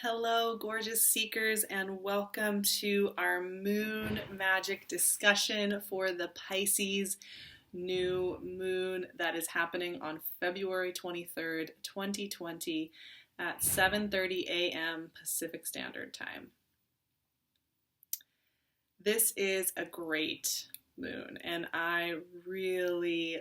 Hello, gorgeous seekers, and welcome to our moon magic discussion for the Pisces new moon that is happening on February 23rd, 2020 at 7:30 a.m. Pacific Standard Time. This is a great moon, and I really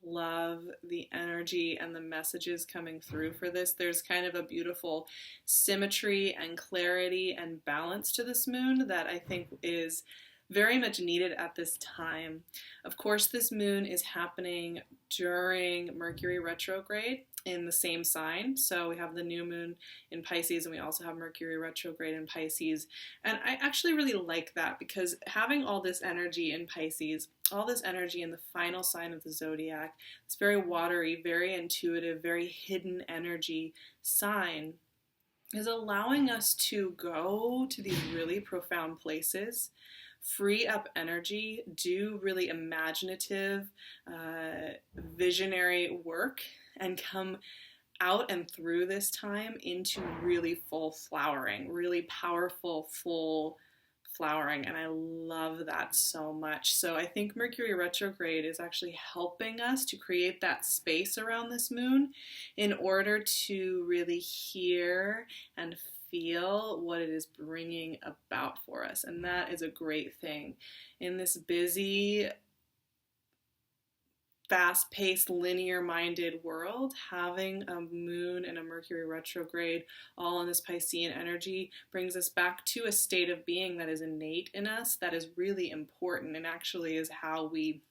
love the energy and the messages coming through for this. There's kind of a beautiful symmetry and clarity and balance to this moon that I think is very much needed at this time. Of course, this moon is happening during Mercury retrograde in the same sign. So we have the new moon in Pisces and we also have Mercury retrograde in Pisces. And I actually really like that because having all this energy in Pisces, all this energy in the final sign of the zodiac, it's very watery, very intuitive, very hidden energy sign, is allowing us to go to these really profound places, free up energy, do really imaginative, visionary work, and come out and through this time into really full flowering, really powerful, full flowering, and I love that so much. So I think Mercury retrograde is actually helping us to create that space around this moon in order to really hear and feel what it is bringing about for us, and that is a great thing. In this busy, fast-paced, linear-minded world, having a moon and a Mercury retrograde all in this Piscean energy brings us back to a state of being that is innate in us, that is really important, and actually is how we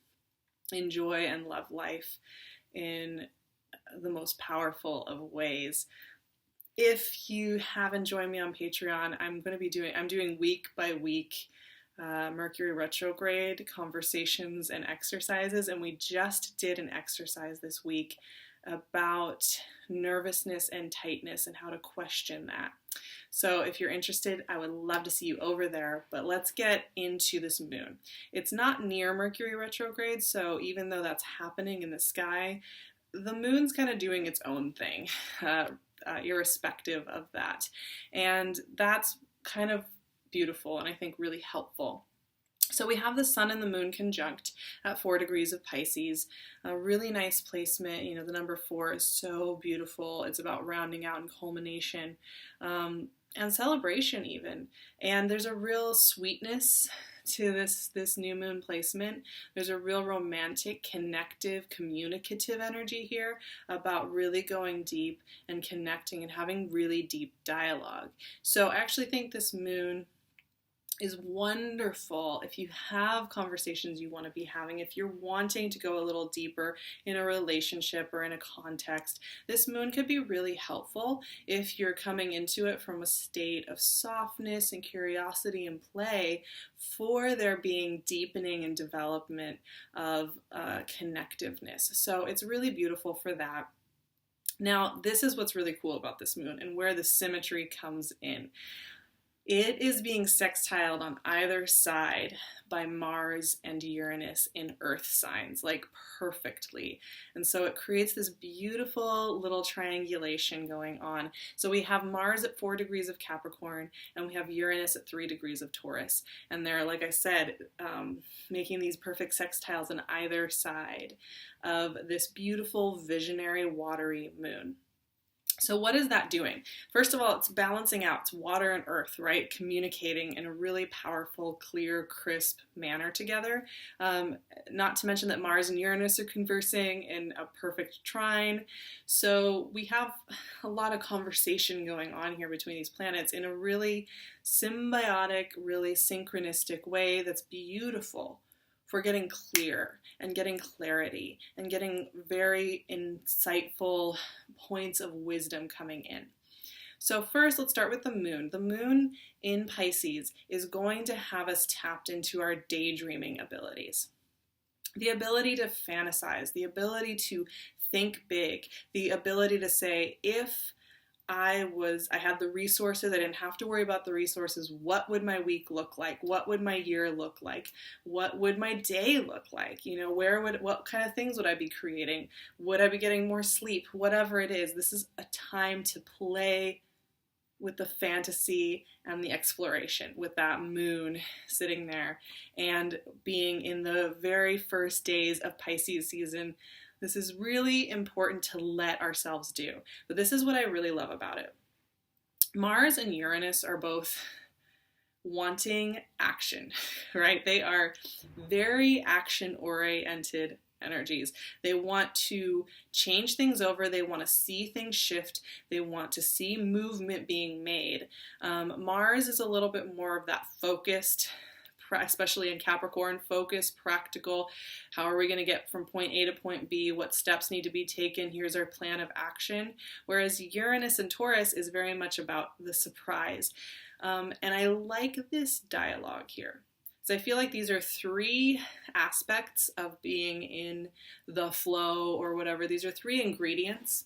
enjoy and love life in the most powerful of ways. If you haven't joined me on Patreon, I'm doing week by week Mercury retrograde conversations and exercises, and we just did an exercise this week about nervousness and tightness and how to question that. So if you're interested, I would love to see you over there, but let's get into this moon. It's not near Mercury retrograde, so even though that's happening in the sky, the moon's kind of doing its own thing, irrespective of that. And that's kind of beautiful and I think really helpful. So we have the sun and the moon conjunct at 4 degrees of Pisces, a really nice placement. You know, the number 4 is so beautiful. It's about rounding out and culmination and celebration even. And there's a real sweetness to this new moon placement. There's a real romantic, connective, communicative energy here about really going deep and connecting and having really deep dialogue. So I actually think this moon is wonderful if you have conversations you want to be having, if you're wanting to go a little deeper in a relationship or in a context. This moon could be really helpful if you're coming into it from a state of softness and curiosity and play, for there being deepening and development of connectiveness. So it's really beautiful for that. Now, this is what's really cool about this moon and where the symmetry comes in. It is being sextiled on either side by Mars and Uranus in Earth signs, like perfectly. And so it creates this beautiful little triangulation going on. So we have Mars at 4 degrees of Capricorn, and we have Uranus at 3 degrees of Taurus. And they're, like I said, making these perfect sextiles on either side of this beautiful, visionary, watery moon. So what is that doing? First of all, it's balancing out. It's water and earth, right? Communicating in a really powerful, clear, crisp manner together. Not to mention that Mars and Uranus are conversing in a perfect trine. So we have a lot of conversation going on here between these planets in a really symbiotic, really synchronistic way that's beautiful for getting clear and getting clarity and getting very insightful points of wisdom coming in. So first, let's start with the moon. The moon in Pisces is going to have us tapped into our daydreaming abilities. The ability to fantasize, the ability to think big, the ability to say, if I had the resources, I didn't have to worry about the resources, what would my week look like? What would my year look like? What would my day look like? You know, what kind of things would I be creating? Would I be getting more sleep? Whatever it is, this is a time to play with the fantasy and the exploration, with that moon sitting there and being in the very first days of Pisces season. This is really important to let ourselves do. But this is what I really love about it. Mars and Uranus are both wanting action, right? They are very action-oriented energies. They want to change things over. They want to see things shift. They want to see movement being made. Mars is a little bit more of that focused, especially in Capricorn, focused, practical. How are we going to get from point A to point B? What steps need to be taken? Here's our plan of action. Whereas Uranus and Taurus is very much about the surprise. And I like this dialogue here. So I feel like these are three aspects of being in the flow or whatever. These are three ingredients,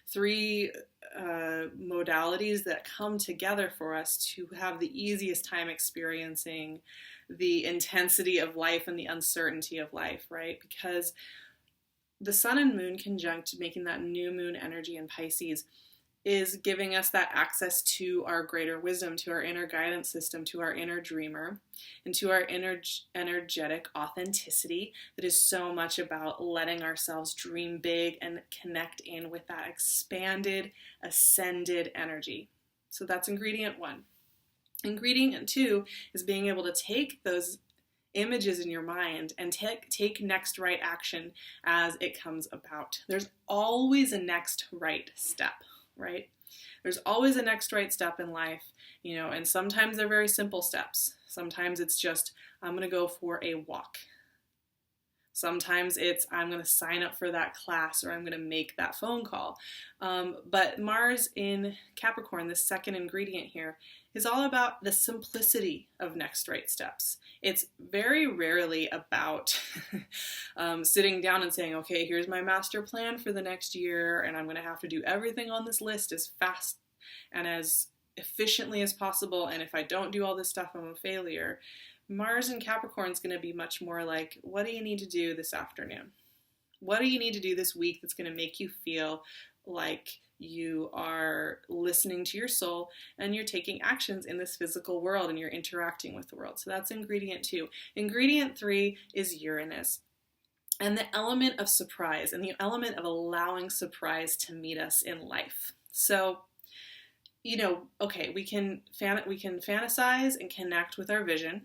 three modalities that come together for us to have the easiest time experiencing the intensity of life and the uncertainty of life, right? Because the sun and moon conjunct, making that new moon energy in Pisces, is giving us that access to our greater wisdom, to our inner guidance system, to our inner dreamer, and to our energetic authenticity that is so much about letting ourselves dream big and connect in with that expanded, ascended energy. So that's ingredient one. Ingredient two is being able to take those images in your mind and take next right action as it comes about. There's always a next right step. Right? There's always a next right step in life, and sometimes they're very simple steps. Sometimes it's just, I'm going to go for a walk. Sometimes it's, I'm going to sign up for that class, or I'm going to make that phone call. But Mars in Capricorn, the second ingredient here, is all about the simplicity of next right steps. It's very rarely about sitting down and saying, okay, here's my master plan for the next year, and I'm going to have to do everything on this list as fast and as efficiently as possible, and if I don't do all this stuff, I'm a failure. Mars in Capricorn is going to be much more like, what do you need to do this afternoon? What do you need to do this week that's going to make you feel like you are listening to your soul and you're taking actions in this physical world and you're interacting with the world? So that's ingredient two. Ingredient three is Uranus. And the element of surprise and the element of allowing surprise to meet us in life. So, okay, we can fantasize and connect with our vision,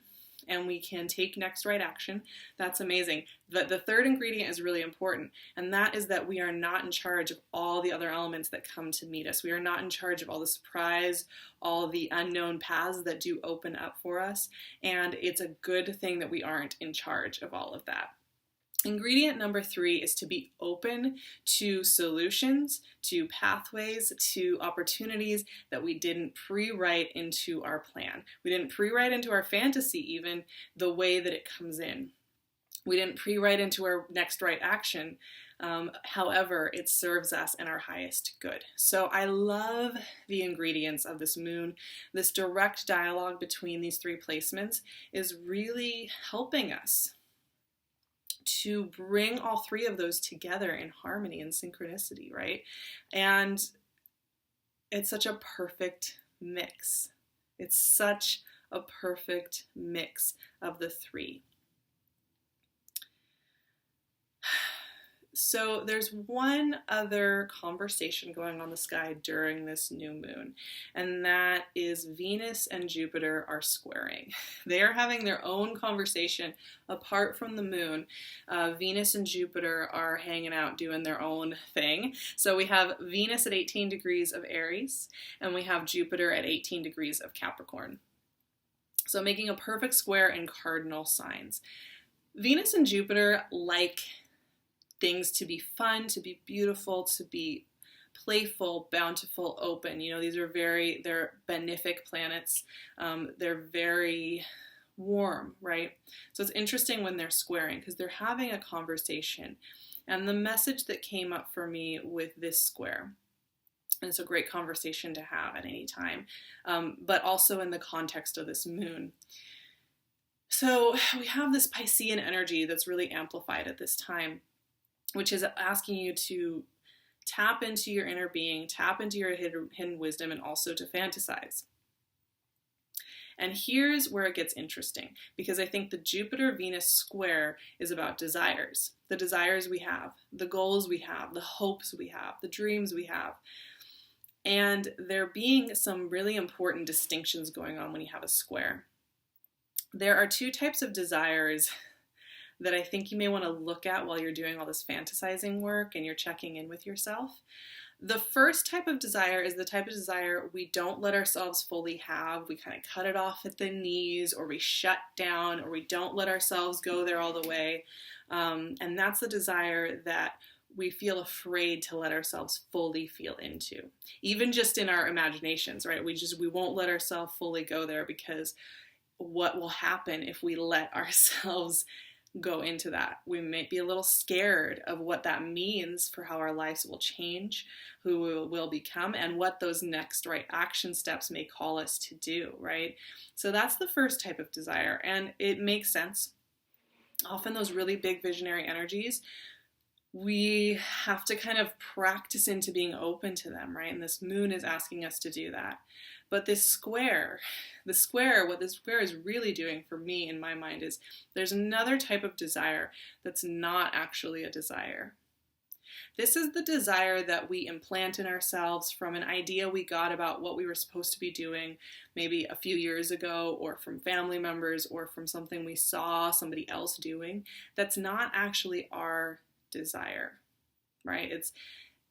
and we can take next right action. That's amazing. The third ingredient is really important, and that is that we are not in charge of all the other elements that come to meet us. We are not in charge of all the surprise, all the unknown paths that do open up for us, and it's a good thing that we aren't in charge of all of that. Ingredient number three is to be open to solutions, to pathways, to opportunities that we didn't pre-write into our plan. We didn't pre-write into our fantasy even the way that it comes in. We didn't pre-write into our next right action. However, it serves us in our highest good. So I love the ingredients of this moon. This direct dialogue between these three placements is really helping us to bring all three of those together in harmony and synchronicity, right? And it's such a perfect mix. It's such a perfect mix of the three. So there's one other conversation going on in the sky during this new moon, and that is Venus and Jupiter are squaring. They are having their own conversation apart from the moon. Venus and Jupiter are hanging out doing their own thing. So we have Venus at 18 degrees of Aries, and we have Jupiter at 18 degrees of Capricorn. So making a perfect square in cardinal signs. Venus and Jupiter like things to be fun, to be beautiful, to be playful, bountiful, open. These are they're benefic planets. They're very warm, right? So it's interesting when they're squaring because they're having a conversation. And the message that came up for me with this square, and it's a great conversation to have at any time, but also in the context of this moon. So we have this Piscean energy that's really amplified at this time, which is asking you to tap into your inner being, tap into your hidden wisdom, and also to fantasize. And here's where it gets interesting, because I think the Jupiter-Venus square is about desires. The desires we have, the goals we have, the hopes we have, the dreams we have. And there being some really important distinctions going on when you have a square. There are two types of desires that I think you may want to look at while you're doing all this fantasizing work and you're checking in with yourself. The first type of desire is the type of desire we don't let ourselves fully have. We kind of cut it off at the knees, or we shut down, or we don't let ourselves go there all the way. And that's the desire that we feel afraid to let ourselves fully feel into. Even just in our imaginations, right? We won't let ourselves fully go there, because what will happen if we let ourselves go into that? We might be a little scared of what that means for how our lives will change, who we will become, and what those next right action steps may call us to do, right? So that's the first type of desire, and it makes sense. Often those really big visionary energies, we have to kind of practice into being open to them, right? And this moon is asking us to do that. But what this square is really doing for me in my mind is there's another type of desire that's not actually a desire. This is the desire that we implant in ourselves from an idea we got about what we were supposed to be doing maybe a few years ago, or from family members, or from something we saw somebody else doing. That's not actually our desire, right?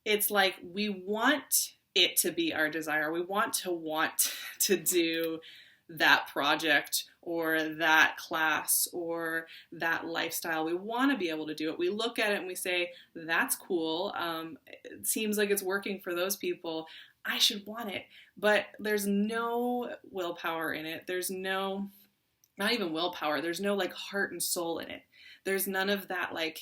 It's like we want it to be our desire. We want to do that project or that class or that lifestyle. We want to be able to do it. We look at it and we say, that's cool. It seems like it's working for those people. I should want it. But there's no willpower in it. There's no, not even willpower. There's no like heart and soul in it. There's none of that like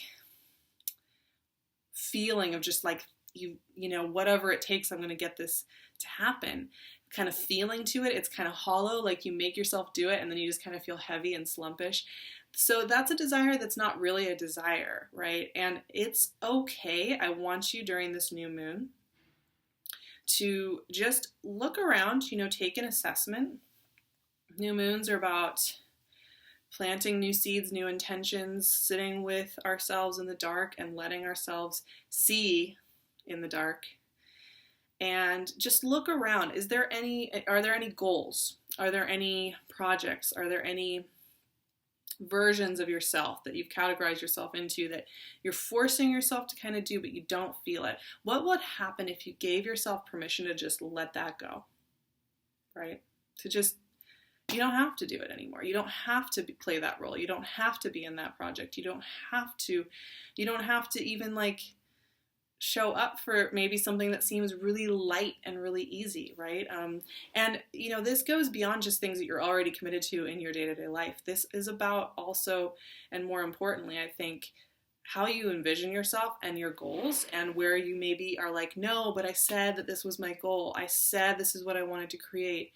feeling of just like, you know, whatever it takes, I'm going to get this to happen kind of feeling to it. It's kind of hollow, like you make yourself do it and then you just kind of feel heavy and slumpish. So that's a desire that's not really a desire, right? And it's okay. I want you during this new moon to just look around, you know, take an assessment. New moons are about planting new seeds, new intentions, sitting with ourselves in the dark and letting ourselves see in the dark, and just look around. Are there any goals? Are there any projects? Are there any versions of yourself that you've categorized yourself into that you're forcing yourself to kind of do, but you don't feel it? What would happen if you gave yourself permission to just let that go, right? To just, you don't have to do it anymore. You don't have to play that role. You don't have to be in that project. You don't have to even like show up for maybe something that seems really light and really easy, right? And, you know, this goes beyond just things that you're already committed to in your day-to-day life. This is about also, and more importantly, I think, how you envision yourself and your goals, and where you maybe are like, no, but I said that this was my goal. I said this is what I wanted to create.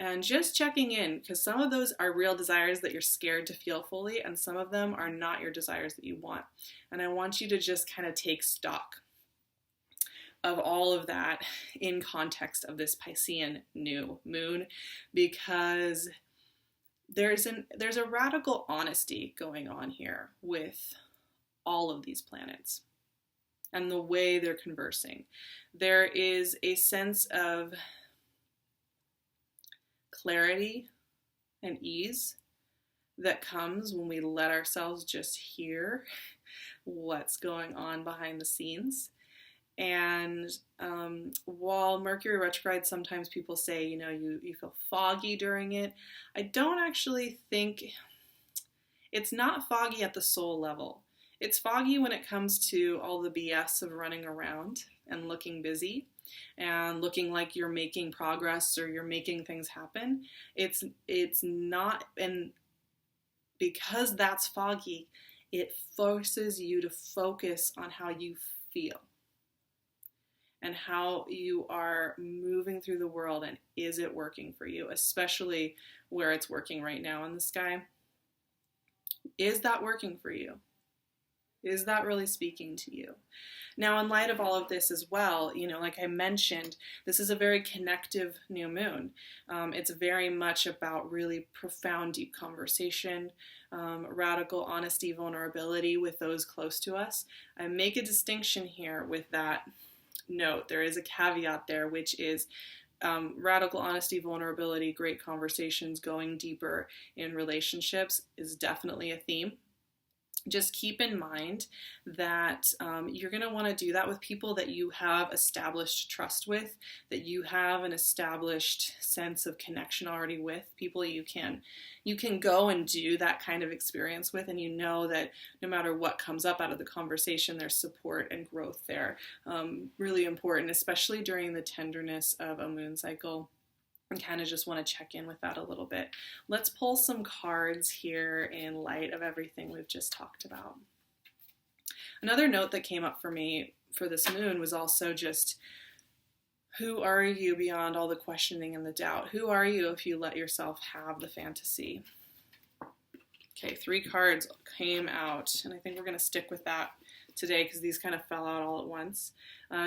And just checking in, because some of those are real desires that you're scared to feel fully, and some of them are not your desires that you want. And I want you to just kind of take stock of all of that in context of this Piscean new moon, because there's a radical honesty going on here with all of these planets and the way they're conversing. There is a sense of clarity and ease that comes when we let ourselves just hear what's going on behind the scenes. And while Mercury retrograde, sometimes people say, you know, you feel foggy during it. I don't actually think, it's not foggy at the soul level. It's foggy when it comes to all the BS of running around and looking busy and looking like you're making progress or you're making things happen. It's not, and because that's foggy, it forces you to focus on how you feel and how you are moving through the world, and is it working for you, especially where it's working right now in the sky. Is that working for you? Is that really speaking to you? Now, in light of all of this as well, like I mentioned, this is a very connective new moon. It's very much about really profound, deep conversation, radical honesty, vulnerability with those close to us. I make a distinction here with that note. There is a caveat there, which is radical honesty, vulnerability, great conversations, going deeper in relationships is definitely a theme. Just keep in mind that you're going to want to do that with people that you have established trust with, that you have an established sense of connection already with, people you can go and do that kind of experience with, and you know that no matter what comes up out of the conversation, there's support and growth there. Really important, especially during the tenderness of a moon cycle. And kind of just want to check in with that a little bit. Let's pull some cards here in light of everything we've just talked about. Another note that came up for me for this moon was also just, who are you beyond all the questioning and the doubt? Who are you if you let yourself have the fantasy? Okay, 3 cards came out, and I think we're going to stick with that today because these kind of fell out all at once.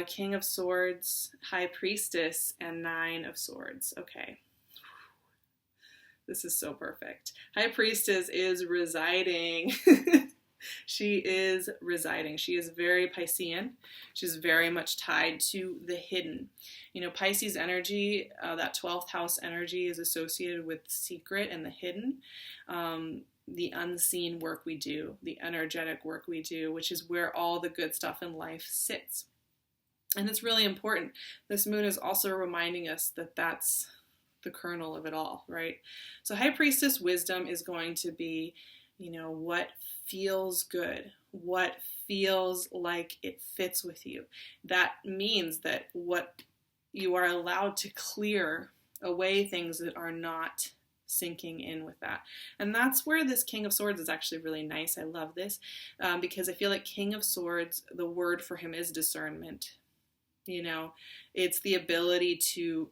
King of Swords, High Priestess, and 9 of Swords. Okay. This is so perfect. High Priestess is residing. She is residing. She is very Piscean. She's very much tied to the hidden. Pisces energy, that 12th house energy is associated with secret and the hidden. The unseen work we do, the energetic work we do, which is where all the good stuff in life sits. And it's really important. This moon is also reminding us that that's the kernel of it all, right? So High Priestess wisdom is going to be, what feels good, what feels like it fits with you. That means that what you are allowed to clear away things that are not sinking in with that. And that's where this King of Swords is actually really nice. I love this because I feel like King of Swords, the word for him is discernment. It's the ability to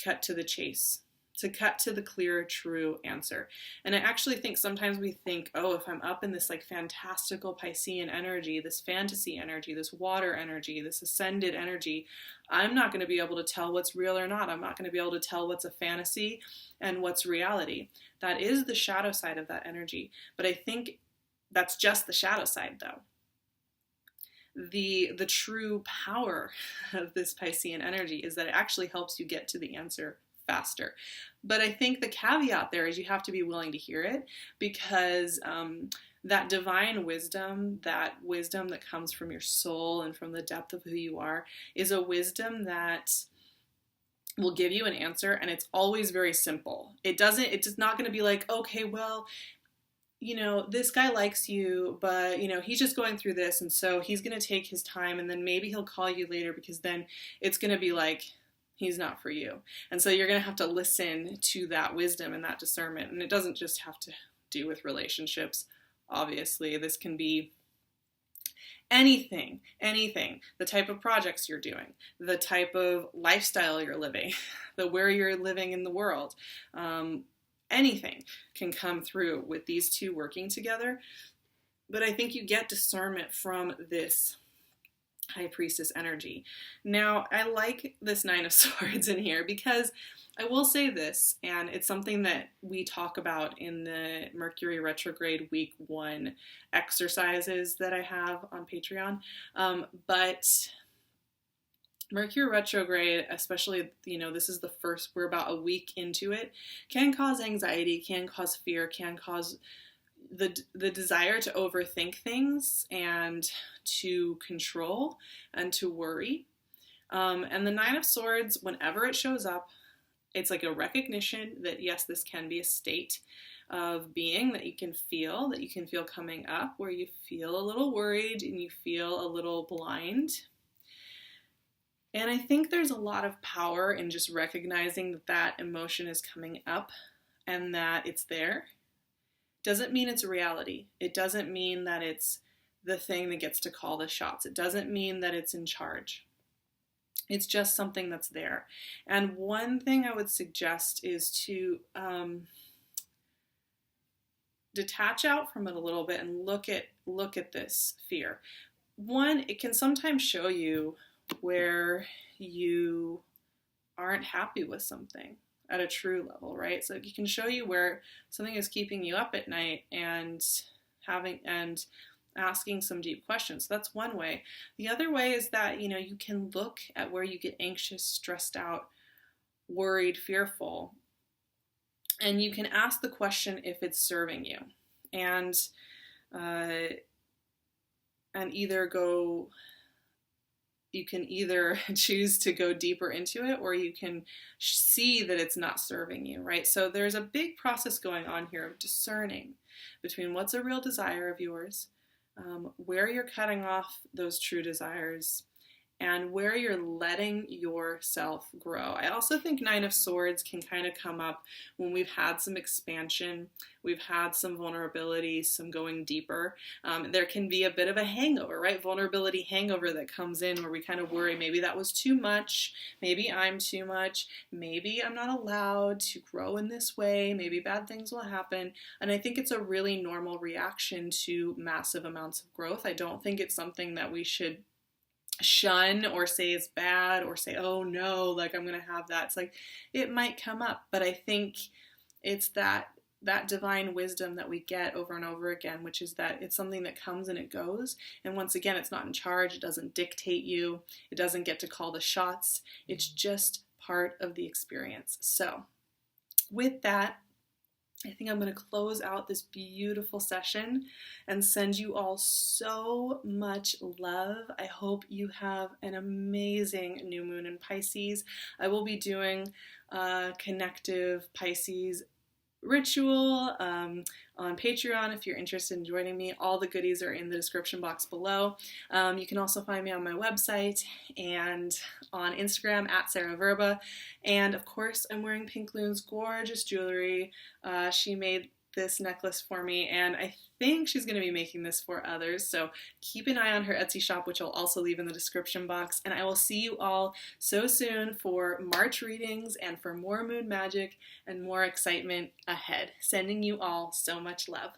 cut to the chase, to cut to the clear, true answer. And I actually think sometimes we think, oh, if I'm up in this like fantastical Piscean energy, this fantasy energy, this water energy, this ascended energy, I'm not going to be able to tell what's real or not. I'm not going to be able to tell what's a fantasy and what's reality. That is the shadow side of that energy. But I think that's just the shadow side, though. The true power of this Piscean energy is that it actually helps you get to the answer faster. But I think the caveat there is you have to be willing to hear it, because that divine wisdom, that wisdom that comes from your soul and from the depth of who you are, is a wisdom that will give you an answer, and it's always very simple. It's not going to be like, okay, well, this guy likes you, but, he's just going through this, and so he's going to take his time, and then maybe he'll call you later, because then it's going to be like, he's not for you. And so you're going to have to listen to that wisdom and that discernment. And it doesn't just have to do with relationships. Obviously, this can be anything, the type of projects you're doing, the type of lifestyle you're living, where you're living in the world. Anything can come through with these two working together. But I think you get discernment from this High Priestess energy. Now, I like this 9 of Swords in here because I will say this, and it's something that we talk about in the Mercury retrograde week 1 exercises that I have on Patreon. But Mercury retrograde, especially, this is the first, we're about a week into it, can cause anxiety, can cause fear, can cause the desire to overthink things and to control and to worry. And the 9 of Swords, whenever it shows up, it's like a recognition that, yes, this can be a state of being that you can feel coming up, where you feel a little worried and you feel a little blind. And I think there's a lot of power in just recognizing that that emotion is coming up and that it's there. Doesn't mean it's reality. It doesn't mean that it's the thing that gets to call the shots. It doesn't mean that it's in charge. It's just something that's there. And one thing I would suggest is to detach out from it a little bit and look at this fear. One, it can sometimes show you where you aren't happy with something at a true level, right? So it can show you where something is keeping you up at night and asking some deep questions. So that's one way. The other way is that, you can look at where you get anxious, stressed out, worried, fearful, and you can ask the question if it's serving you, and you can either choose to go deeper into it, or you can see that it's not serving you, right? So there's a big process going on here of discerning between what's a real desire of yours, where you're cutting off those true desires, and where you're letting yourself grow. I also think Nine of Swords can kind of come up when we've had some expansion, we've had some vulnerability, some going deeper. There can be a bit of a hangover, right? Vulnerability hangover that comes in where we kind of worry, maybe that was too much, maybe I'm too much, maybe I'm not allowed to grow in this way, maybe bad things will happen. And I think it's a really normal reaction to massive amounts of growth. I don't think it's something that we should shun or say is bad or say, oh no, like I'm gonna have that. It's like, it might come up, but I think it's that divine wisdom that we get over and over again, which is that it's something that comes and it goes. And once again, it's not in charge. It doesn't dictate you. It doesn't get to call the shots. It's just part of the experience. So with that, I think I'm going to close out this beautiful session and send you all so much love. I hope you have an amazing new moon in Pisces. I will be doing a connective Pisces ritual on Patreon if you're interested in joining me. All the goodies are in the description box below. You can also find me on my website and on Instagram at SarahVerba. And of course, I'm wearing PinkLune's gorgeous jewelry. She made this necklace for me, and I think she's going to be making this for others, so keep an eye on her Etsy shop, which I'll also leave in the description box, and I will see you all so soon for March readings and for more moon magic and more excitement ahead. Sending you all so much love.